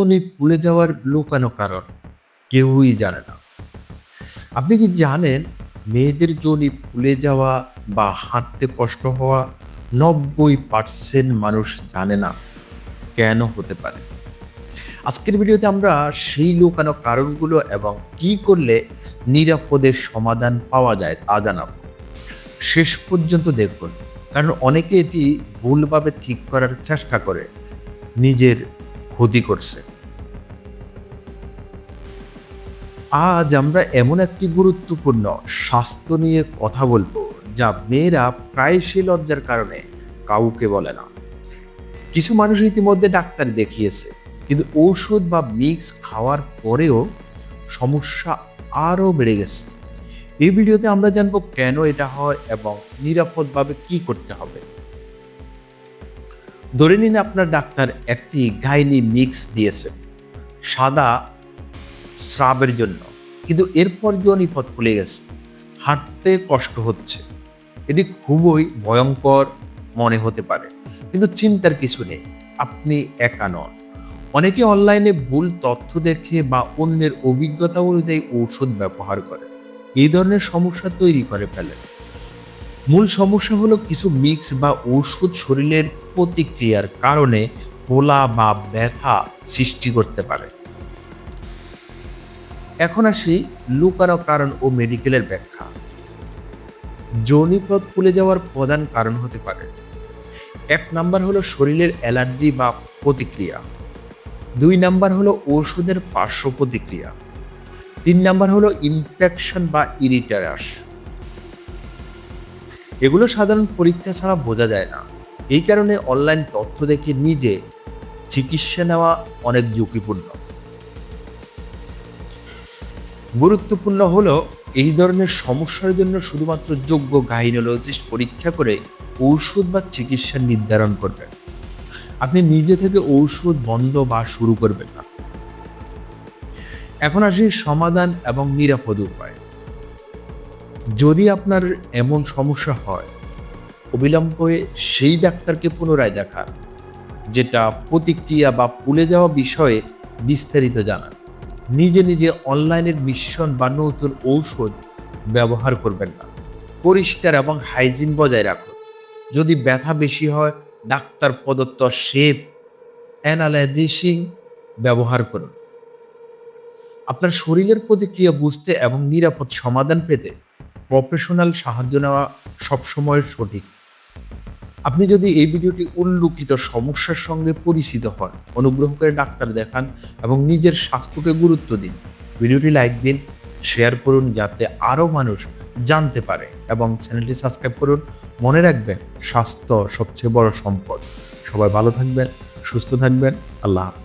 উনি ভুলে যাওয়ার লুকানো কারণ কেউই জানে না। আপনি কি জানেন মেয়েদের জনি ভুলে যাওয়া বা হাঁটতে কষ্ট হওয়া 90% মানুষ জানে না কেন হতে পারে? আজকের ভিডিওতে আমরা সেই লুকানো কারণগুলো এবং কি করলে নিরাপদে সমাধান পাওয়া যায় তা জানাবো। শেষ পর্যন্ত দেখুন, কারণ অনেকে এটি ভুলভাবে ঠিক করার চেষ্টা করে নিজের ক্ষতি করছে। আজ আমরা এমন একটি গুরুত্বপূর্ণ স্বাস্থ্য নিয়ে কথা বলবো যা মেয়েরা প্রায়শই লজ্জার কারণে কাউকে বলে না। কিছু মানুষ ইতিমধ্যে ডাক্তার দেখিয়েছে, কিন্তু ঔষধ বা মিক্স খাওয়ার পরেও সমস্যা আরও বেড়ে গেছে। এই ভিডিওতে আমরা জানবো কেন এটা হয় এবং নিরাপদভাবে কি করতে হবে। ধরে নিন আপনার ডাক্তার একটি গাইনি মিক্স দিয়েছে সাদা স্রাবের জন্য, কিন্তু এরপর জনিপথ খুলে গেছে, হাঁটতে কষ্ট হচ্ছে। এটি খুবই ভয়ঙ্কর মনে হতে পারে, কিন্তু চিন্তার কিছু নেই, আপনি একা নন। অনেকে অনলাইনে ভুল তথ্য দেখে বা অন্যের অভিজ্ঞতা অনুযায়ী ঔষধ ব্যবহার করে এই ধরনের সমস্যা তৈরি করে ফেলে। মূল সমস্যা হলো কিছু মিক্স বা ঔষধ শরীরের প্রতিক্রিয়ার কারণে ফোলা বা ব্যথা সৃষ্টি করতে পারে। এখন আসি লুকানো কারণ ও মেডিকেলের ব্যাখ্যা। যৌনিপথ ফুলে যাওয়ার প্রধান কারণ হতে পারে: 1 নাম্বার হলো শরীরের অ্যালার্জি বা প্রতিক্রিয়া, 2 নাম্বার হলো ঔষধের পার্শ্ব প্রতিক্রিয়া, 3 নাম্বার হলো ইনফেকশন বা ইরিটারাস। এগুলো সাধারণ পরীক্ষা ছাড়া বোঝা যায় না। এই কারণে অনলাইন তথ্য দেখে নিজে চিকিৎসা নেওয়া অনেক ঝুঁকিপূর্ণ। গুরুত্বপূর্ণ হলো এই ধরনের সমস্যার জন্য শুধুমাত্র যোগ্য গাইনোলজিস্ট পরীক্ষা করে ঔষধ বা চিকিৎসা নির্ধারণ করবেন। আপনি নিজে থেকে ঔষধ বন্ধ বা শুরু করবেন না। এখন আসি সমাধান এবং নিরাপদ উপায়। যদি আপনার এমন সমস্যা হয়, অবিলম্বে সেই ডাক্তারকে পুনরায় দেখান, যেটা প্রতিক্রিয়া বা ভুলে যাওয়া বিষয়ে বিস্তারিত জানান। নিজে নিজে অনলাইনের মিশ্রণ বা নতুন ঔষধ ব্যবহার করবেন না। পরিষ্কার এবং হাইজিন বজায় রাখুন। যদি ব্যথা বেশি হয়, ডাক্তার প্রদত্ত শেপ অ্যানালাইজিং ব্যবহার করুন। আপনার শরীরের প্রতিক্রিয়া বুঝতে এবং নিরাপদ সমাধান পেতে প্রফেশনাল সাহায্য নেওয়া সবসময় সঠিক। আপনি যদি এই ভিডিওটি উল্লেখিত সমস্যার সঙ্গে পরিচিত হন, অনুগ্রহ করে ডাক্তার দেখান এবং নিজের স্বাস্থ্যকে গুরুত্ব দিন। ভিডিওটি লাইক দিন, শেয়ার করুন যাতে আরও মানুষ জানতে পারে এবং চ্যানেলটি সাবস্ক্রাইব করুন। মনে রাখবেন, স্বাস্থ্য সবচেয়ে বড় সম্পদ। সবাই ভালো থাকবেন, সুস্থ থাকবেন। আল্লাহ হাফেজ।